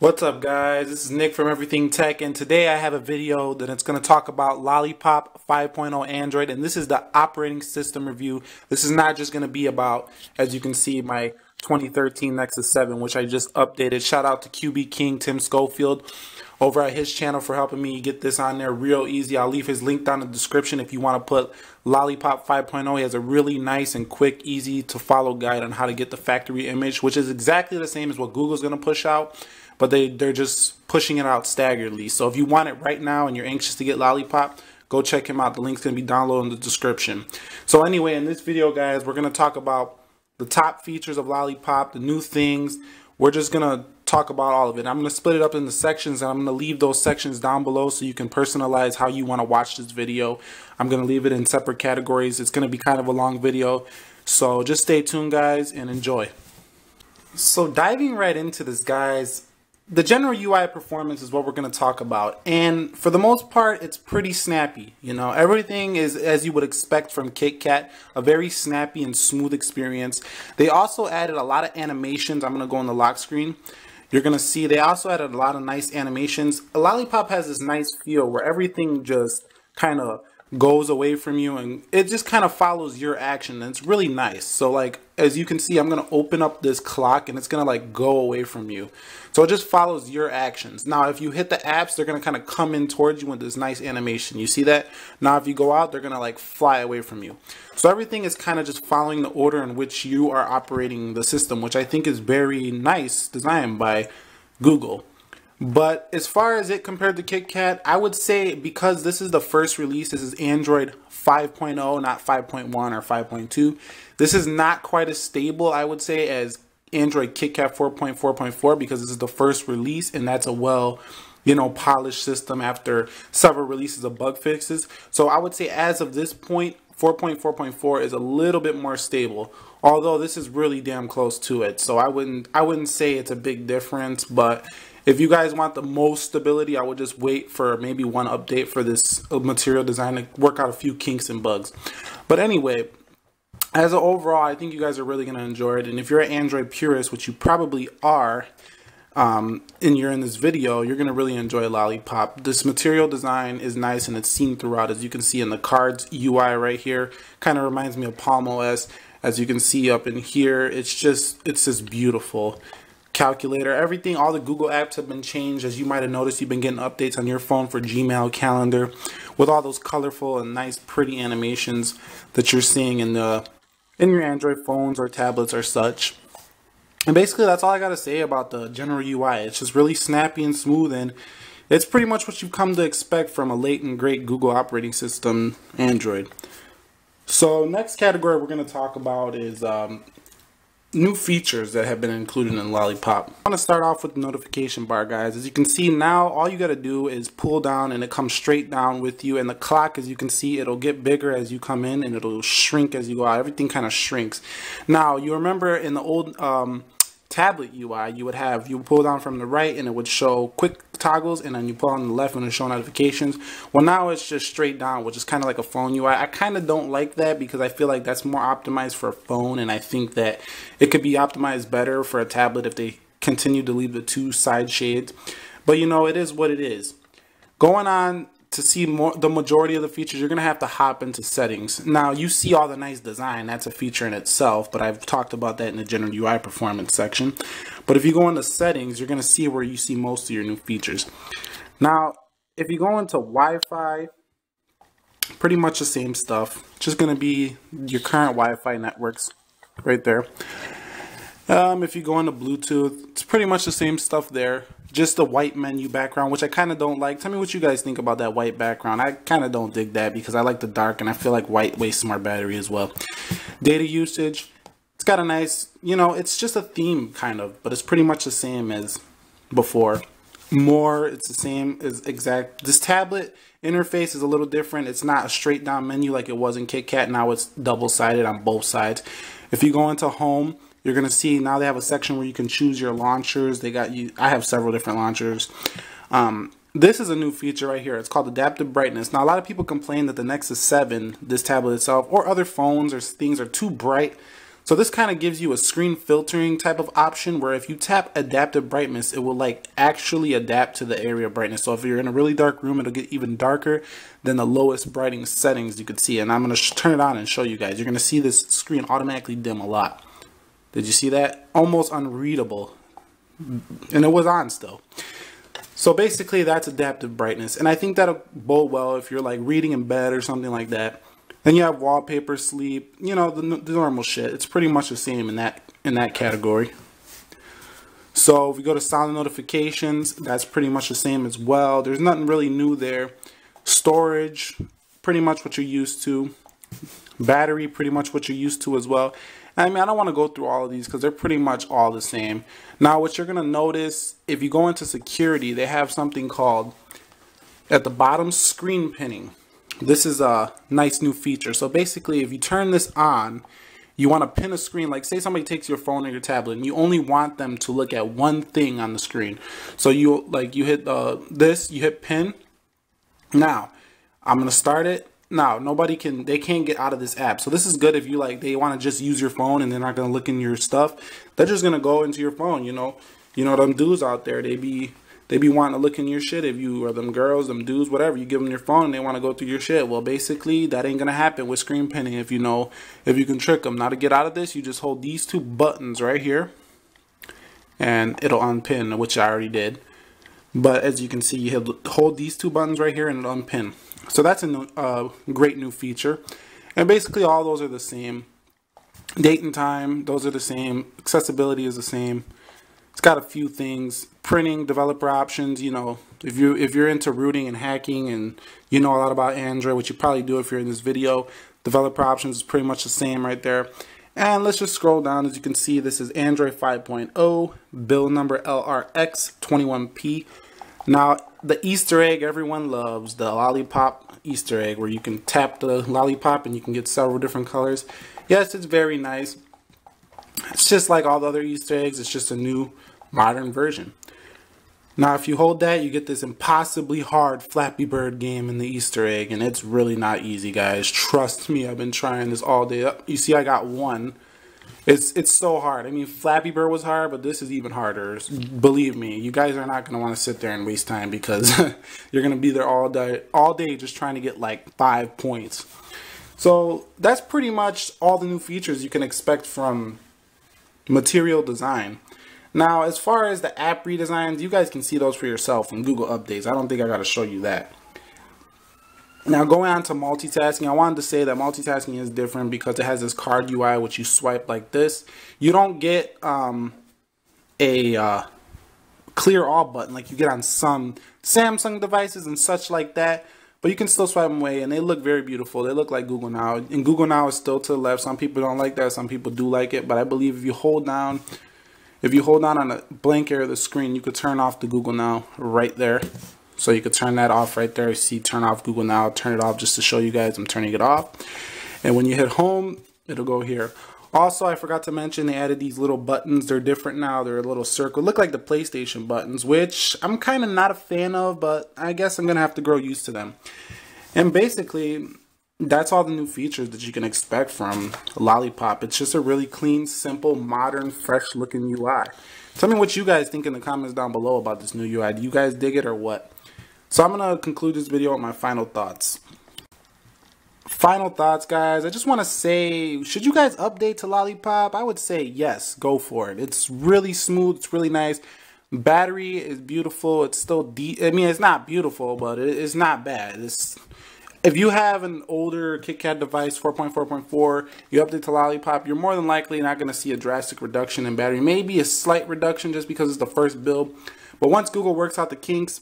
What's up, guys? This is Nick from Everything Tech, and today I have a video that it's going to talk about Lollipop 5.0 Android, and this is the operating system review. This is not just going to be about, as you can see, my 2013 Nexus 7, which I just updated. Shout out to QB King Tim Schofield over at his channel for helping me get this on there real easy. I'll leave his link down in the description if you want to put Lollipop 5.0. He has a really nice and quick, easy to follow guide on how to get the factory image, which is exactly the same as what Google's going to push out, but they're just pushing it out staggeredly. So if you want it right now and you're anxious to get Lollipop, go check him out. The link's going to be down below in the description. So anyway, in this video, guys, we're going to talk about the top features of Lollipop, the new things. We're just going to talk about all of it. I'm going to split it up into sections, and I'm going to leave those sections down below so you can personalize how you want to watch this video. I'm going to leave it in separate categories. It's going to be kind of a long video, so just stay tuned, guys, and enjoy. So diving right into this, guys, the general UI performance is what we're going to talk about, and for the most part it's pretty snappy. You know, everything is as you would expect from KitKat, a very snappy and smooth experience. They also added a lot of animations. I'm going to go on the lock screen. You're going to see they also added a lot of nice animations. Lollipop has this nice feel where everything just kind of goes away from you and it just kind of follows your action, and it's really nice. So like, as you can see, I'm going to open up this clock and it's going to like go away from you. So it just follows your actions. Now if you hit the apps, they're going to kind of come in towards you with this nice animation. You see that? Now if you go out, they're going to like fly away from you. So everything is kind of just following the order in which you are operating the system, which I think is very nice design by Google. But as far as it compared to KitKat, I would say, because this is the first release, this is Android 5.0, not 5.1 or 5.2. This is not quite as stable, I would say, as Android KitKat 4.4.4, because this is the first release, and that's a well, polished system after several releases of bug fixes. So I would say as of this point, 4.4.4 is a little bit more stable, although this is really damn close to it. So I wouldn't say it's a big difference, but if you guys want the most stability, I would just wait for maybe one update for this material design to work out a few kinks and bugs. But anyway, as an overall, I think you guys are really going to enjoy it. And if you're an Android purist, which you probably are, and you're in this video, you're going to really enjoy Lollipop. This material design is nice and it's seen throughout. As you can see in the cards UI right here, kind of reminds me of Palm OS. As you can see up in here, it's just beautiful. Calculator, everything, all the Google apps have been changed. As you might have noticed, you've been getting updates on your phone for Gmail, Calendar, with all those colorful and nice pretty animations that you're seeing in your Android phones or tablets or such. And basically that's all I gotta say about the general UI. It's just really snappy and smooth, and it's pretty much what you've come to expect from a late and great Google operating system, Android. So next category we're going to talk about is new features that have been included in Lollipop. I want to start off with the notification bar, guys. As you can see now, all you got to do is pull down and it comes straight down with you, and the clock, as you can see, it'll get bigger as you come in and it'll shrink as you go out. Everything kind of shrinks. Now you remember in the old tablet UI, you pull down from the right and it would show quick toggles, and then you pull on the left and it show notifications. Well, now it's just straight down, which is kind of like a phone UI. I kind of don't like that because I feel like that's more optimized for a phone, and I think that it could be optimized better for a tablet if they continue to leave the two side shades. But it is what it is. Going on to see the majority of the features, you're going to have to hop into settings. Now you see all the nice design, that's a feature in itself, but I've talked about that in the general UI performance section. But if you go into settings, you're going to see where you see most of your new features. Now if you go into Wi-Fi, pretty much the same stuff, just going to be your current Wi-Fi networks right there. If you go into Bluetooth, it's pretty much the same stuff there. Just the white menu background, which I kind of don't like. Tell me what you guys think about that white background. I kind of don't dig that because I like the dark, and I feel like white wastes more battery as well. Data usage, it's got a nice, it's just a theme kind of, but it's pretty much the same as before. It's the same as exact. This tablet interface is a little different. It's not a straight down menu like it was in KitKat. Now it's double-sided on both sides. If you go into home, you're going to see now they have a section where you can choose your launchers. I have several different launchers. This is a new feature right here. It's called adaptive brightness. Now a lot of people complain that the Nexus 7, this tablet itself, or other phones or things are too bright. So this kind of gives you a screen filtering type of option where if you tap adaptive brightness, it will like actually adapt to the area brightness. So if you're in a really dark room, it'll get even darker than the lowest brightening settings you could see. And I'm going to turn it on and show you guys. You're going to see this screen automatically dim a lot. Did you see that? Almost unreadable. And it was on still. So basically that's adaptive brightness. And I think that'll bode well if you're like reading in bed or something like that. Then you have wallpaper, sleep, you know, the normal shit. It's pretty much the same in that category. So if we go to sound notifications, that's pretty much the same as well. There's nothing really new there. Storage, pretty much what you're used to. Battery, pretty much what you're used to as well. I mean, I don't want to go through all of these because they're pretty much all the same. Now, what you're going to notice, if you go into security, they have something called, at the bottom, screen pinning. This is a nice new feature. So basically, if you turn this on, you want to pin a screen. Like say somebody takes your phone or your tablet and you only want them to look at one thing on the screen. So you hit this, you hit pin. Now, I'm going to start it. Now, they can't get out of this app. So this is good if you they want to just use your phone and they're not going to look in your stuff. They're just going to go into your phone, you know. You know, them dudes out there, they be wanting to look in your shit. If you are them girls, them dudes, whatever, you give them your phone and they want to go through your shit. Well, basically, that ain't going to happen with screen pinning if you can trick them. Now, to get out of this, you just hold these two buttons right here and it'll unpin, which I already did. But as you can see, you hold these two buttons right here and it'll unpin. So that's a great new feature. And basically, all those are the same. Date and time, those are the same. Accessibility is the same. It's got a few things. Printing, developer options, you know, if you're into rooting and hacking and you know a lot about Android, which you probably do if you're in this video, developer options is pretty much the same right there. And let's just scroll down. As you can see, this is Android 5.0, build number LRX21P. Now, the Easter egg everyone loves, the Lollipop Easter egg, where you can tap the lollipop and you can get several different colors. Yes, it's very nice. It's just like all the other Easter eggs. It's just a new modern version. Now, if you hold that, you get this impossibly hard Flappy Bird game in the Easter egg, and it's really not easy, guys. Trust me, I've been trying this all day. You see, I got one. It's so hard. I mean, Flappy Bird was hard, but this is even harder. Believe me, you guys are not going to want to sit there and waste time because you're going to be there all day just trying to get like 5 points. So that's pretty much all the new features you can expect from Material Design. Now, as far as the app redesigns, you guys can see those for yourself in Google Updates. I don't think I got to show you that. Now, going on to multitasking, I wanted to say that multitasking is different because it has this card UI, which you swipe like this. You don't get a clear all button like you get on some Samsung devices and such like that. But you can still swipe them away, and they look very beautiful. They look like Google Now. And Google Now is still to the left. Some people don't like that. Some people do like it. But I believe if you hold down on a blank area of the screen, you could turn off the Google Now right there. So you could turn that off right there. See, turn off Google Now, turn it off just to show you guys I'm turning it off. And when you hit home, it'll go here. Also, I forgot to mention they added these little buttons. They're different now. They're a little circle. Look like the PlayStation buttons, which I'm kind of not a fan of, but I guess I'm going to have to grow used to them. And basically, that's all the new features that you can expect from Lollipop. It's just a really clean, simple, modern, fresh looking UI. Tell me what you guys think in the comments down below about this new UI. Do you guys dig it or what? So I'm going to conclude this video with my final thoughts. Final thoughts, guys. I just want to say, should you guys update to Lollipop? I would say yes, go for it. It's really smooth. It's really nice. Battery is beautiful. It's still I mean, it's not beautiful, but it's not bad. If you have an older KitKat device, 4.4.4, you update to Lollipop, you're more than likely not going to see a drastic reduction in battery. Maybe a slight reduction just because it's the first build. But once Google works out the kinks,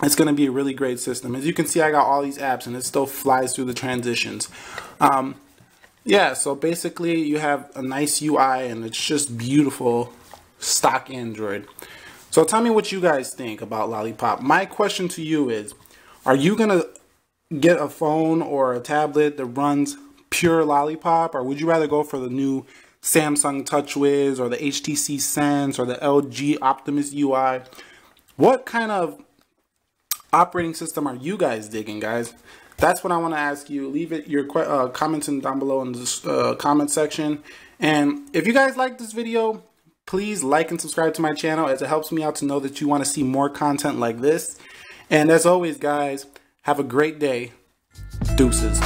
it's going to be a really great system. As you can see, I got all these apps and it still flies through the transitions. Yeah, so basically you have a nice UI and it's just beautiful stock Android. So tell me what you guys think about Lollipop. My question to you is, are you going to get a phone or a tablet that runs pure Lollipop, or would you rather go for the new Samsung TouchWiz or the HTC Sense or the LG Optimus UI? What kind of operating system are you guys digging, guys? That's what I want to ask you. Leave it your comments down below in the comment section, And if you guys like this video, please like and subscribe to my channel, as it helps me out to know that you want to see more content like this. And as always, guys, have a great day. Deuces.